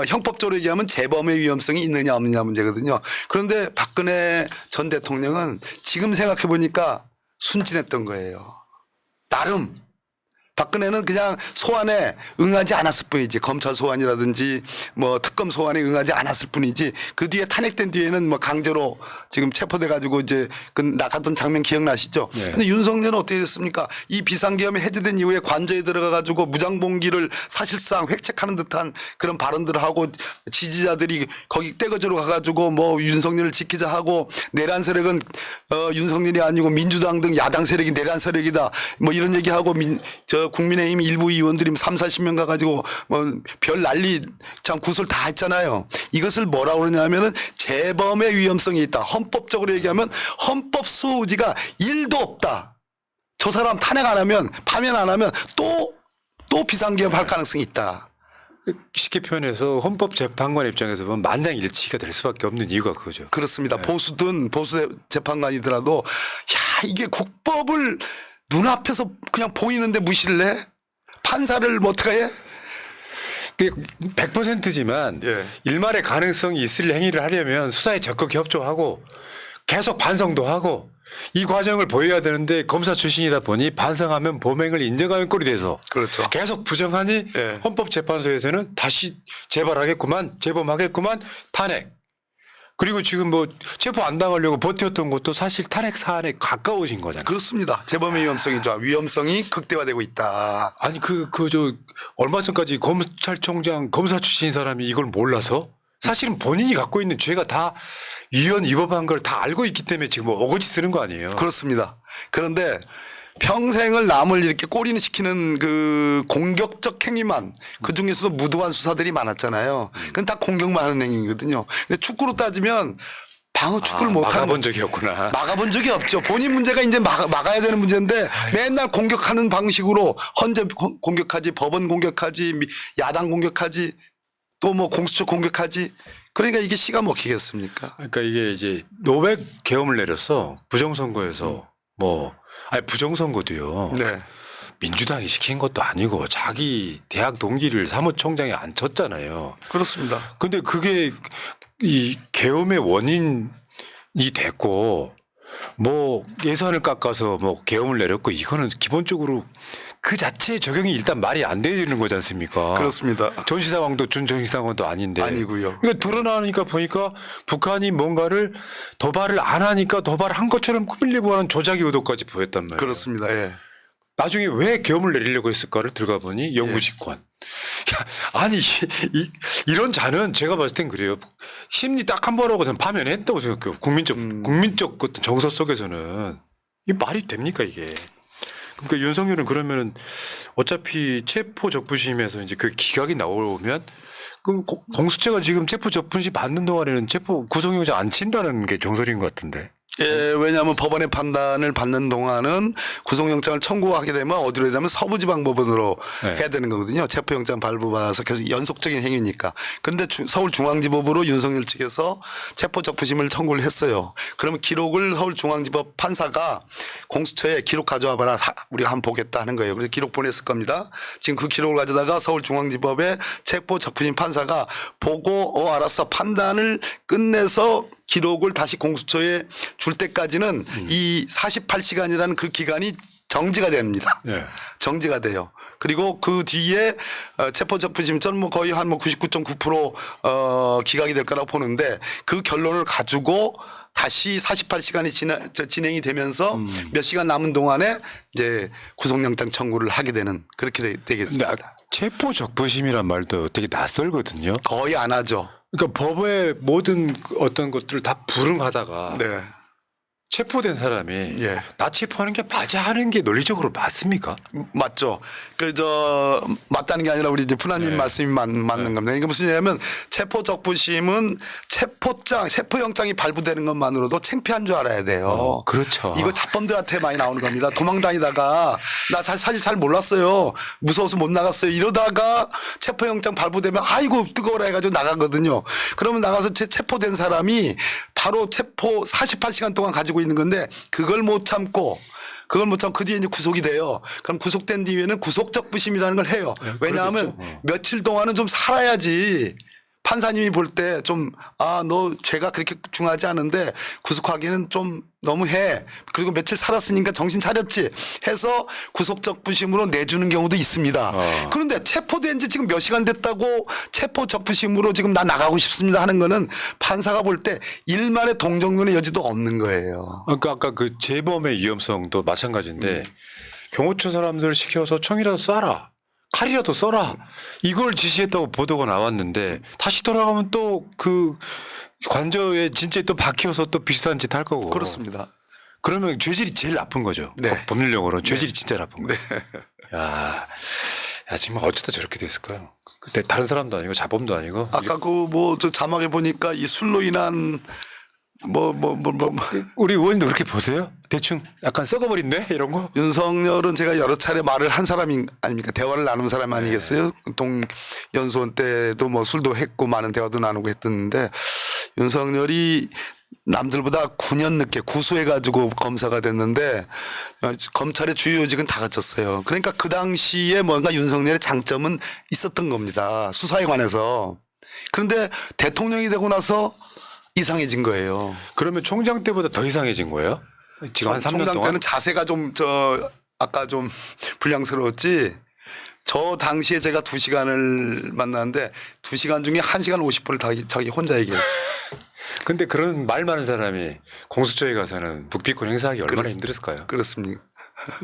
형법적으로 얘기하면 재범의 위험성이 있느냐 없느냐 문제거든요. 그런데 박근혜 전 대통령은 지금 생각해 보니까 순진했던 거예요. 나름. 박근혜는 그냥 소환에 응하지 않았을 뿐이지. 검찰 소환이라든지 뭐 특검 소환에 응하지 않았을 뿐이지. 그 뒤에 탄핵된 뒤에는 뭐 강제로 지금 체포돼 가지고 이제 그 나갔던 장면 기억나시죠? 네. 근데 윤석열은 어떻게 됐습니까? 이 비상계엄이 해제된 이후에 관저에 들어가 가지고 무장봉기를 사실상 획책하는 듯한 그런 발언들을 하고 지지자들이 거기 떼거지로 가 가지고 뭐 윤석열을 지키자 하고 내란 세력은 윤석열이 아니고 민주당 등 야당 세력이 내란 세력이다. 뭐 이런 얘기하고 국민의힘 일부 의원들이 30-40명 가가지고 뭐 별 난리 참 구슬 다 했잖아요. 이것을 뭐라고 그러냐면은 재범의 위험성이 있다. 헌법적으로 얘기하면 헌법 수호 의지가 1도 없다. 저 사람 탄핵 안 하면 파면 안 하면 또 비상계엄 할 가능성이 있다. 쉽게 표현해서 헌법재판관 입장에서 보면 만장일치가 될 수밖에 없는 이유가 그거죠. 그렇습니다. 보수든 보수 재판관이더라도 야 이게 국법을 눈앞에서 그냥 보이는데 무시를 해? 판사를 뭐 어떻게 해? 100%지만 예. 일말의 가능성이 있을 행위를 하려면 수사에 적극 협조하고 계속 반성도 하고 이 과정을 보여야 되는데 검사 출신이다 보니 반성하면 범행을 인정하는 꼴이 돼서 그렇죠. 계속 부정하니 예. 헌법재판소에서는 다시 재발하겠구만 재범하겠구만 탄핵. 그리고 지금 뭐 체포 안 당하려고 버텼던 것도 사실 탄핵 사안에 가까워진 거잖아요. 그렇습니다. 재범의 위험성이죠. 위험성이 극대화되고 있다. 아니 얼마 전까지 검찰총장 검사 출신인 사람이 이걸 몰라서 사실은 본인이 갖고 있는 죄가 다 위헌 위법한 걸 다 알고 있기 때문에 지금 어거지 쓰는 거 아니에요. 그렇습니다. 그런데 평생을 남을 이렇게 꼬리는 시키는 그 공격적 행위만 그 중에서도 무도한 수사들이 많았잖아요. 그건 다 공격만 하는 행위거든요. 근데 축구로 따지면 방어 축구를 못하는 막아본 적이 없구나. 막아본 적이 없죠. 본인 문제가 이제 막아야 되는 문제인데 맨날 공격하는 방식으로 헌재 공격하지, 법원 공격하지, 야당 공격하지, 또 뭐 공수처 공격하지. 그러니까 이게 시가 먹히겠습니까? 그러니까 이게 이제 노백 계엄을 내렸어. 부정선거에서 부정선거도요. 네. 민주당이 시킨 것도 아니고 자기 대학 동기를 사무총장에 앉혔잖아요. 그렇습니다. 근데 그게 이 계엄의 원인이 됐고 뭐 예산을 깎아서 뭐 계엄을 내렸고 이거는 기본적으로 그 자체의 적용이 일단 말이 안 되는 거지 않습니까? 그렇습니다. 전시상황도 준전시상황도 아닌데. 아니고요. 그러니까 드러나니까 보니까 북한이 뭔가를 도발을 안 하니까 도발한 것처럼 꾸밀려고 하는 조작의 의도까지 보였단 말이에요. 그렇습니다. 예. 나중에 왜 계엄을 내리려고 했을까를 들어가 보니 영구집권. 야, 아니 이런 자는 제가 봤을 땐 그래요. 심리 딱 한 번 하고 전 파면했다고 생각해요. 국민적 어떤 정서 속에서는 이 말이 됩니까 이게? 그러니까 윤석열은 그러면은 어차피 체포 적부심에서 이제 그 기각이 나오면 그럼 공수처가 지금 체포 적부심 받는 동안에는 체포 구속영장 안 친다는 게 정설인 것 같은데. 예, 왜냐하면 법원의 판단을 받는 동안은 구속영장을 청구하게 되면 어디로 해야 되면 서부지방법원으로 네. 해야 되는 거거든요. 체포영장 발부받아서 계속 연속적인 행위니까. 그런데 서울중앙지법으로 윤석열 측에서 체포적부심을 청구를 했어요. 그러면 기록을 서울중앙지법 판사가 공수처에 기록 가져와 봐라. 우리가 한번 보겠다 하는 거예요. 그래서 기록 보냈을 겁니다. 지금 그 기록을 가져다가 서울중앙지법의 체포적부심 판사가 보고 알았어 판단을 끝내서 기록을 다시 공수처에 줄 때까지는 이 48시간이라는 그 기간이 정지가 됩니다. 네. 정지가 돼요. 그리고 그 뒤에 체포적부심 저는 뭐 거의 한 99.9% 기각이 될 거라고 보는데 그 결론을 가지고 다시 48시간이 진행이 되면서 몇 시간 남은 동안에 이제 구속영장 청구를 하게 되는 그렇게 되겠습니다. 체포 적부심이란 말도 되게 낯설거든요. 거의 안 하죠. 그러니까 법의 모든 어떤 것들을 다 불응하다가 네. 체포된 사람이 예. 나 체포하는 게 맞아 하는 게 논리적으로 맞습니까? 맞죠. 맞다는 게 아니라 우리 이제 푸나님 네. 말씀이 맞는 겁니다. 그러니까 무슨 얘기냐면 체포적부심은 체포영장이 발부되는 것만으로도 창피한 줄 알아야 돼요. 그렇죠. 이거 잡범들한테 많이 나오는 겁니다. 도망 다니다가 나 사실 잘 몰랐어요. 무서워서 못 나갔어요. 이러다가 체포영장 발부되면 아이고 뜨거워라 해가지고 나가거든요. 그러면 나가서 체포된 사람이 바로 체포 48시간 동안 가지고 있는 건데 그걸 못 참고 그 뒤에 이제 구속이 돼요. 그럼 구속된 뒤에는 구속적부심이라는 걸 해요. 왜냐하면 며칠 동안은 좀 살아야지 판사님이 볼 때 좀 너 죄가 그렇게 중하지 않은데 구속하기는 좀 너무해. 그리고 며칠 살았으니까 정신 차렸지 해서 구속적부심으로 내주는 경우도 있습니다. 그런데 체포된 지 지금 몇 시간 됐다고 체포적부심으로 지금 나 나가고 싶습니다 하는 거는 판사가 볼 때 일말의 동정론의 여지도 없는 거예요. 그러니까 아까 그 재범의 위험성도 마찬가지인데 경호처 사람들을 시켜서 총이라도 쏴라. 칼이라도 써라. 이걸 지시했다고 보도가 나왔는데 다시 돌아가면 또 그 관저에 진짜 또 박혀서 또 비슷한 짓 할 거고. 그렇습니다. 그러면 죄질이 제일 나쁜 거죠. 네. 법률용어로 죄질이 진짜 나쁜 거예요. 야, 정말 어쩌다 저렇게 됐을까요? 근데 다른 사람도 아니고 자범도 아니고. 아까 저 자막에 보니까 이 술로 인한 우리 의원님도 그렇게 보세요? 대충 약간 썩어버린네 이런 거? 윤석열은 제가 여러 차례 말을 한 사람이 아닙니까? 대화를 나눈 사람 아니겠어요? 동연수원 때도 뭐 술도 했고 많은 대화도 나누고 했었는데 윤석열이 남들보다 9년 늦게 구수해가지고 검사가 됐는데 검찰의 주요 요직은 다 갖췄어요. 그러니까 그 당시에 뭔가 윤석열의 장점은 있었던 겁니다. 수사에 관해서. 그런데 대통령이 되고 나서 이상해진 거예요. 그러면 총장 때보다 더 이상해진 거예요? 지금 한 3년 총장 동안 때는 자세가 좀 아까 좀 불량스러웠지. 저 당시에 제가 2시간을 만났는데 2시간 중에 1시간 50분을 자기 혼자 얘기했어요. 근데 그런 말 많은 사람이 공수처에 가서는 묵비권 행사하기 얼마나 힘들었을까요? 그렇습니까?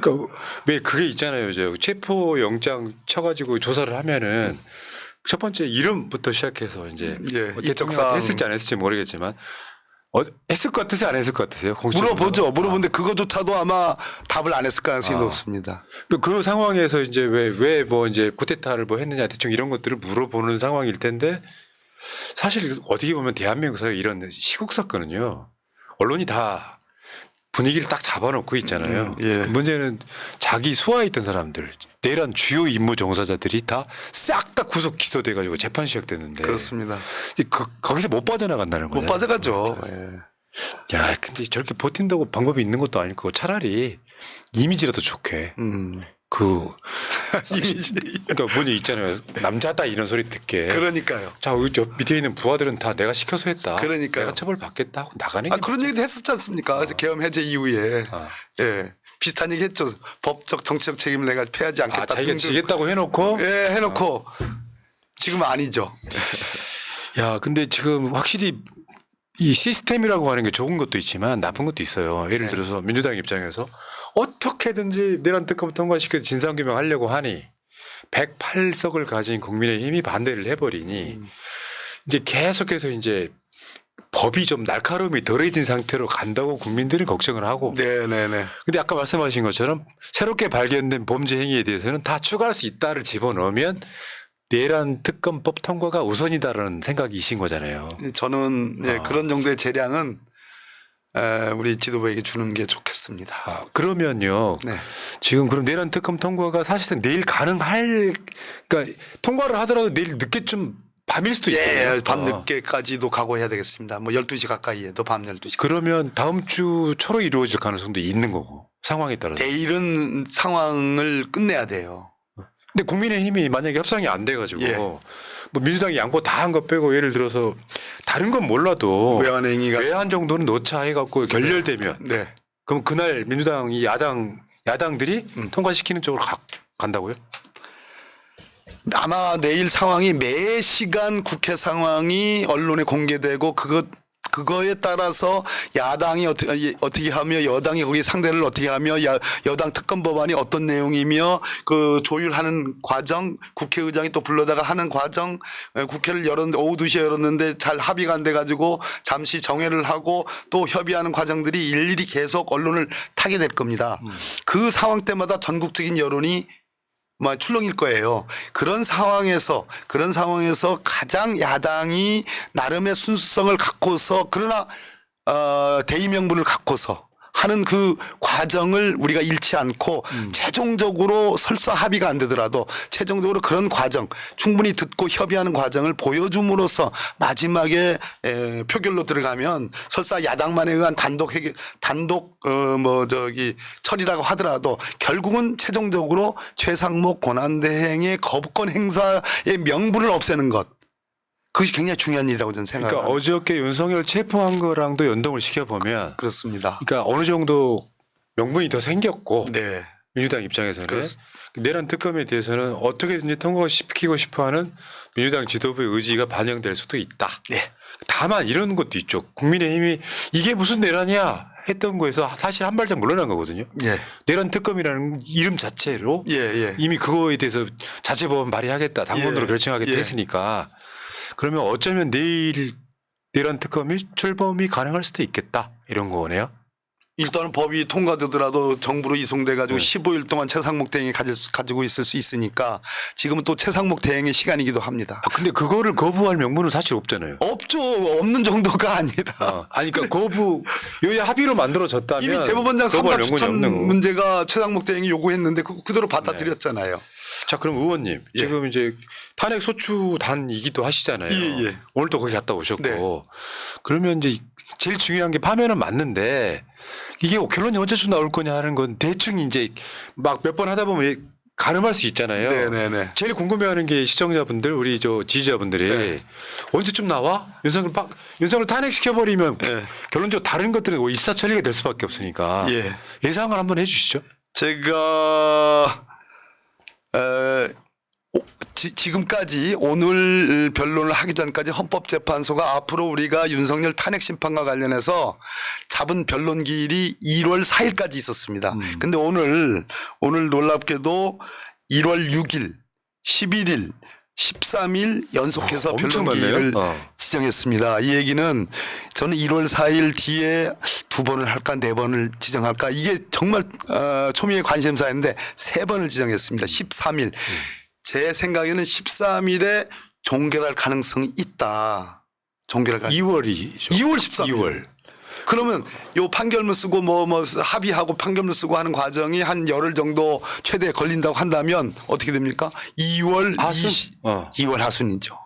그러니까 왜 그게 있잖아요. 저 체포 영장 쳐가지고 조사를 하면은 첫 번째 이름부터 시작해서 이제 예, 뭐 이적 대통령이 사항. 했을지 안 했을지 모르겠지만 했을 것 같으세요? 안 했을 것 같으세요? 공수처 물어보는데 그거조차도 아마 답을 안 했을 가능성이 높습니다. 그 상황에서 이제 왜 뭐 이제 쿠데타를 뭐 했느냐 대충 이런 것들을 물어보는 상황일 텐데 사실 어떻게 보면 대한민국 사회 이런 시국 사건은요 언론이 다 분위기를 딱 잡아놓고 있잖아요. 예. 문제는 자기 수하에 있던 사람들 내란 주요 임무 종사자들이 다 싹 다 구속 기소돼가지고 재판 시작됐는데 그렇습니다. 거기서 못 빠져나간다는 거예요. 못 빠져가죠. 예. 야, 근데 저렇게 버틴다고 방법이 있는 것도 아니고 차라리 이미지라도 좋게 이미지. 그러니까 뭔지 있잖아요. 남자다 이런 소리 듣게. 그러니까요. 자, 저 밑에 있는 부하들은 다 내가 시켜서 했다. 그러니까요. 내가 처벌 받겠다 하고 나가는 게. 그런 얘기도 했었지 않습니까? 계엄 해제 이후에. 예. 비슷한 얘기 했죠. 법적 정치적 책임을 내가 패하지 않겠다. 자기가 등등. 지겠다고 해놓고. 예, 해놓고. 지금은 아니죠. 야, 근데 지금 확실히 이 시스템이라고 하는 게 좋은 것도 있지만 나쁜 것도 있어요. 예를 들어서 민주당 입장에서 어떻게든지 내란 특검 통과시켜서 진상규명하려고 하니 108석을 가진 국민의힘이 반대를 해버리니 이제 계속해서 이제 법이 좀 날카로움이 덜해진 상태로 간다고 국민들이 걱정을 하고. 네네네. 근데 아까 말씀하신 것처럼 새롭게 발견된 범죄 행위에 대해서는 다 추가할 수 있다를 집어넣으면 내란 특검법 통과가 우선이다라는 생각이신 거잖아요. 저는 그런 정도의 재량은 우리 지도부에게 주는 게 좋겠습니다. 그러면요. 네. 지금 그럼 내란 특검 통과가 사실상 내일 그러니까 통과를 하더라도 내일 늦게쯤 밤일 수도 있거든요. 예, 밤 늦게까지도 각오해야 되겠습니다. 뭐 12시 가까이에도 밤 12시. 그러면 다음 주 초로 이루어질 가능성도 있는 거고 상황에 따라서. 내일은 상황을 끝내야 돼요. 근데 국민의힘이 만약에 협상이 안 돼가지고 예. 뭐 민주당이 양보 다 한 거 빼고 예를 들어서 다른 건 몰라도 외환행위가 외환 정도는 넣자 해갖고 결렬되면 네. 그럼 그날 민주당이 야당들이 통과시키는 쪽으로 간다고요? 아마 내일 상황이 매 시간 국회 상황이 언론에 공개되고 그거에 따라서 야당이 어떻게 하며 여당이 거기에 상대를 어떻게 하며 여당 특검 법안이 어떤 내용이며 그 조율하는 과정 국회의장이 또 불러다가 하는 과정 국회를 열었는데 오후 2시에 열었는데 잘 합의가 안 돼 가지고 잠시 정회를 하고 또 협의하는 과정들이 일일이 계속 언론을 타게 될 겁니다. 그 상황 때마다 전국적인 여론이 출렁일 거예요. 그런 상황에서 가장 야당이 나름의 순수성을 갖고서 그러나 대의 명분을 갖고서 하는 그 과정을 우리가 잃지 않고 최종적으로 설사 합의가 안 되더라도 최종적으로 그런 과정 충분히 듣고 협의하는 과정을 보여줌으로써 마지막에 표결로 들어가면 설사 야당만에 의한 단독 처리라고 하더라도 결국은 최종적으로 최상목 권한대행의 거부권 행사의 명분을 없애는 것. 그것이 굉장히 중요한 일이라고 저는 생각합니다. 그러니까 어저께 윤석열 체포한 거랑도 연동을 시켜보면 그렇습니다. 그러니까 어느 정도 명분이 더 생겼고 네. 민주당 입장에서는 내란 특검에 대해서는 어떻게든지 통과시키고 싶어하는 민주당 지도부의 의지가 반영될 수도 있다. 네. 다만 이런 것도 있죠. 국민의힘이 이게 무슨 내란이야 했던 거에서 사실 한 발짝 물러난 거거든요. 예. 내란 특검이라는 이름 자체로 이미 그거에 대해서 자체 법안 발의하겠다. 당론으로 결정하겠다 했으니까 그러면 어쩌면 내일 내란 특검이 출범이 가능할 수도 있겠다. 이런 거네요. 일단은 법이 통과되더라도 정부로 이송돼 가지고 15일 동안 최상목 대행이 가지고 있을 수 있으니까 지금은 또 최상목 대행의 시간이기도 합니다. 근데 그거를 거부할 명분은 사실 없잖아요. 없죠. 없는 정도가 아니라. 아니 그러니까 여야 합의로 만들어졌다면 이미 대법원장 거부할 삼가 추천 명분이 없는 거고. 문제가 최상목 대행이 요구했는데 그대로 받아들였잖아요. 자, 그럼 의원님 지금 이제 탄핵 소추단이기도 하시잖아요. 예. 오늘 또 거기 갔다 오셨고 네. 그러면 이제 제일 중요한 게 파면은 맞는데 이게 결론이 언제쯤 나올 거냐 하는 건 대충 이제 막 몇 번 하다 보면 가늠할 수 있잖아요. 네네네. 제일 궁금해하는 게 시청자분들, 우리 저 지지자분들이 네. 언제쯤 나와? 윤석열 탄핵시켜버리면 네. 결론적으로 다른 것들은 일사천리가 될 수밖에 없으니까 예. 예상을 한번 해주시죠. 제가 지금까지 오늘 변론을 하기 전까지 헌법재판소가 앞으로 우리가 윤석열 탄핵 심판과 관련해서 잡은 변론기일이 2월 4일까지 있었습니다. 근데 오늘 놀랍게도 1월 6일, 11일, 13일 연속해서 엄청 변론기일을 많네요. 지정했습니다. 이 얘기는 저는 1월 4일 뒤에 2번을 할까 4번을 지정할까 이게 정말 초미의 관심사였는데 3번을 지정했습니다. 13일. 제 생각에는 13일에 종결할 가능성이 있다. 종결할 가능성. 2월이죠. 2월 13일. 2월. 그러면 요 판결문 쓰고 뭐 합의하고 판결문 쓰고 하는 과정이 한 열흘 정도 최대 걸린다고 한다면 어떻게 됩니까? 2월 하순? 2월 하순이죠.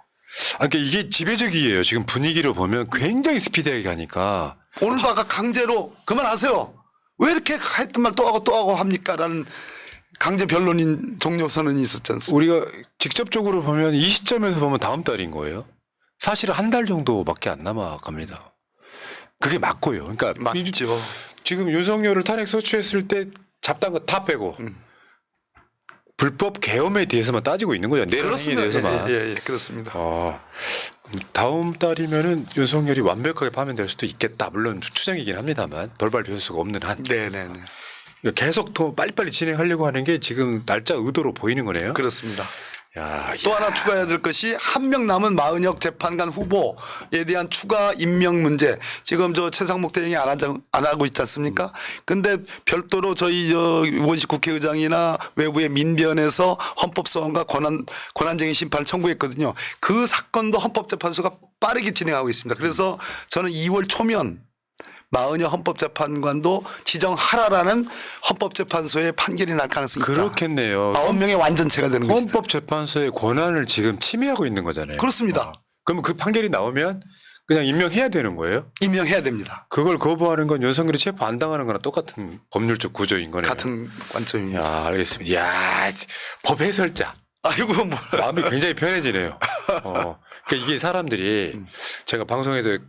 그러니까 이게 지배적이에요. 지금 분위기로 보면 굉장히 스피디하게 가니까. 오늘도 아까 강제로 그만하세요. 왜 이렇게 했던 말 또 하고 합니까? 라는 강제 변론인 종료 선언이 있었지 않습니까? 우리가 직접적으로 보면 이 시점에서 보면 다음 달인 거예요. 사실은 한 달 정도밖에 안 남아 갑니다. 그게 맞고요. 그러니까 맞죠. 지금 윤석열을 탄핵 소추했을 때 잡다한 거 다 빼고 불법 계엄에 대해서만 따지고 있는 거죠. 내란 행위에 대해서만. 예, 그렇습니다. 다음 달이면은 윤석열이 완벽하게 파면될 수도 있겠다. 물론 추정이긴 합니다만 돌발 변수가 없는 한. 네네네. 계속 더 빨리빨리 진행하려고 하는 게 지금 날짜 의도로 보이는 거네요. 그렇습니다. 야, 또 하나 추가해야 될 것이 한 명 남은 마은혁 재판관 후보에 대한 추가 임명 문제. 지금 저 최상목 대행이 안 하고 있지 않습니까? 근데 별도로 저희 우원식 국회의장이나 외부의 민변에서 헌법소원과 권한쟁의 심판을 청구했거든요. 그 사건도 헌법재판소가 빠르게 진행하고 있습니다. 그래서 저는 2월 초면 마은혁 헌법재판관도 지정하라라는 헌법재판소의 판결이 날 가능성이 있다. 그렇겠네요. 9명의 완전체가 되는 것이다. 헌법재판소의 권한을 지금 침해하고 있는 거잖아요. 그렇습니다. 그러면 그 판결이 나오면 그냥 임명해야 되는 거예요? 임명해야 됩니다. 그걸 거부하는 건 윤석열이 체포 안 당하는 거랑 똑같은 법률적 구조인 거네요. 같은 관점입니다. 야, 알겠습니다. 야, 법 해설자. 아이고 뭐 마음이 굉장히 편해지네요. 그러니까 이게 사람들이 제가 방송에서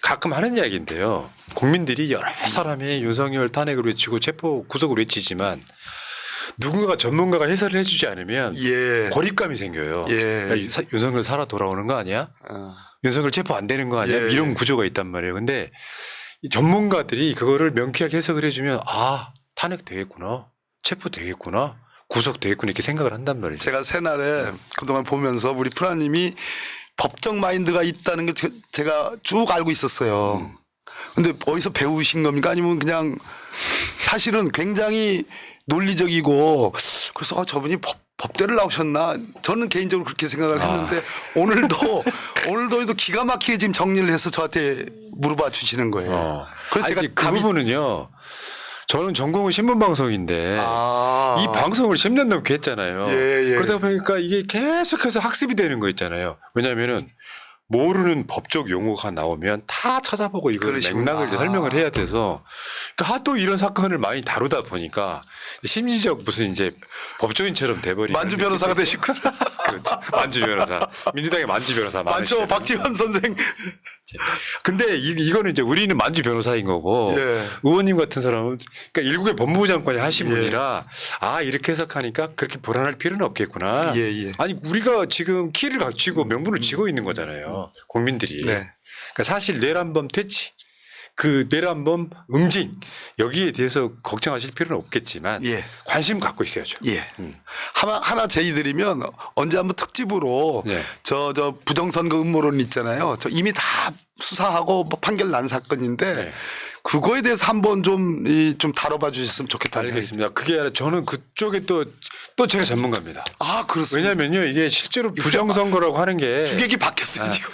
가끔 하는 이야기인데요. 국민들이 여러 사람이 윤석열 탄핵을 외치고 체포 구속을 외치지만 누군가가 전문가가 해설을 해주지 않으면 예. 고립감이 생겨요. 예. 야, 윤석열 살아 돌아오는 거 아니야? 윤석열 체포 안 되는 거 아니야? 예. 이런 구조가 있단 말이에요. 근데 이 전문가들이 그거를 명쾌하게 해석을 해주면 탄핵 되겠구나. 체포 되겠구나. 구속 되겠구나. 이렇게 생각을 한단 말이죠. 제가 새날에 그동안 보면서 우리 프라님이 법적 마인드가 있다는 게 제가 쭉 알고 있었어요. 근데 어디서 배우신 겁니까? 아니면 그냥 사실은 굉장히 논리적이고 그래서 저분이 법대를 나오셨나? 저는 개인적으로 그렇게 생각을 했는데 오늘도 기가 막히게 지금 정리를 해서 저한테 물어봐 주시는 거예요. 그래서 제가 그 부분은요. 저는 전공은 신문방송인데 이 방송을 10년 넘게 했잖아요. 예. 그러다 보니까 이게 계속해서 학습이 되는 거 있잖아요. 왜냐하면은 모르는 법적 용어가 나오면 다 찾아보고 이걸 맥락을 이제 설명을 해야 돼서 그러니까 하도 이런 사건을 많이 다루다 보니까 심리적 무슨 이제 법조인처럼 돼버리는 만주 변호사가 되시구나. 그렇죠. 만주 변호사. 민주당의 만주 변호사. 많죠. 박지원 선생. 근데 이거는 이제 우리는 만주 변호사인 거고 예. 의원님 같은 사람은 그러니까 일국의 법무부 장관이 하신 분이라 이렇게 해석하니까 그렇게 불안할 필요는 없겠구나. 예. 아니 우리가 지금 키를 갖추고 명분을 쥐고 있는 거잖아요. 국민들이. 네. 그러니까 사실 내란범 퇴치 그 내란범 응징 여기에 대해서 걱정하실 필요는 없겠지만 예. 관심 갖고 있어야죠. 예. 하나 제의 드리면 언제 한번 특집으로 예. 저 부정선거 음모론 있잖아요. 저 이미 다 수사하고 뭐 판결 난 사건인데 네. 그거에 대해서 한번 좀 다뤄봐 주셨으면 좋겠다. 알겠습니다. 그게 아니라 저는 그쪽에 또 제가 전문가입니다. 그렇습니다. 왜냐면요 이게 실제로 부정선거라고 하는 게 주객이 바뀌었어요 지금.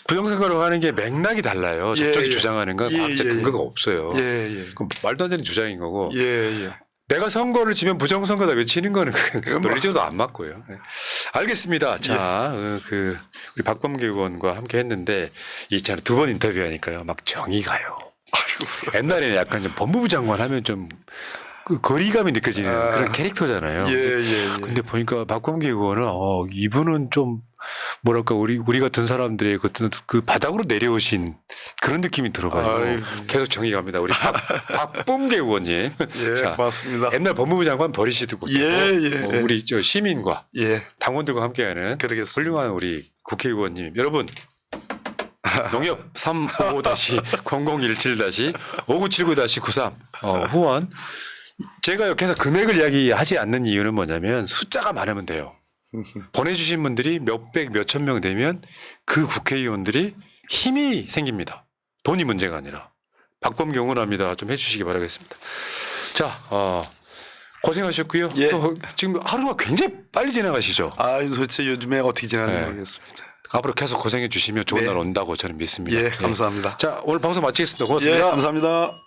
부정선거라고 하는 게 맥락이 달라요. 저쪽이 주장하는 건 과학적 근거가 없어요. 예. 그럼 말도 안 되는 주장인 거고. 예. 내가 선거를 지면 부정선거다 외치는 거는 논리적으로 안 맞고요. 알겠습니다. 자, 우리 박범계 의원과 함께 했는데 있잖아요. 2번 인터뷰하니까요. 막 정이 가요. 옛날에는 약간 좀 법무부 장관 하면 좀 그 거리감이 느껴지는 그런 캐릭터잖아요. 예. 근데 보니까 박범계 의원은 이분은 좀 뭐랄까 우리 같은 사람들의 그 바닥으로 내려오신 그런 느낌이 들어가지고 아이고. 계속 정이 갑니다. 우리 박범계 의원님. 예, 자, 고맙습니다. 옛날 법무부 장관 버리시도 못하고 예. 우리 저 시민과 예, 당원들과 함께하는 그러겠습니다. 훌륭한 우리 국회의원님 여러분. 농협 355-0017-5979-93 후원. 제가 계속 금액을 이야기하지 않는 이유는 뭐냐면 숫자가 많으면 돼요. 보내주신 분들이 몇백, 몇천 명 되면 그 국회의원들이 힘이 생깁니다. 돈이 문제가 아니라. 박범계 응원합니다. 좀 해주시기 바라겠습니다. 자, 고생하셨고요. 예. 또 지금 하루가 굉장히 빨리 지나가시죠. 도대체 요즘에 어떻게 지나는지 네. 모르겠습니다. 앞으로 계속 고생해 주시면 좋은 네. 날 온다고 저는 믿습니다. 예, 감사합니다. 자, 오늘 방송 마치겠습니다. 고맙습니다. 예, 감사합니다.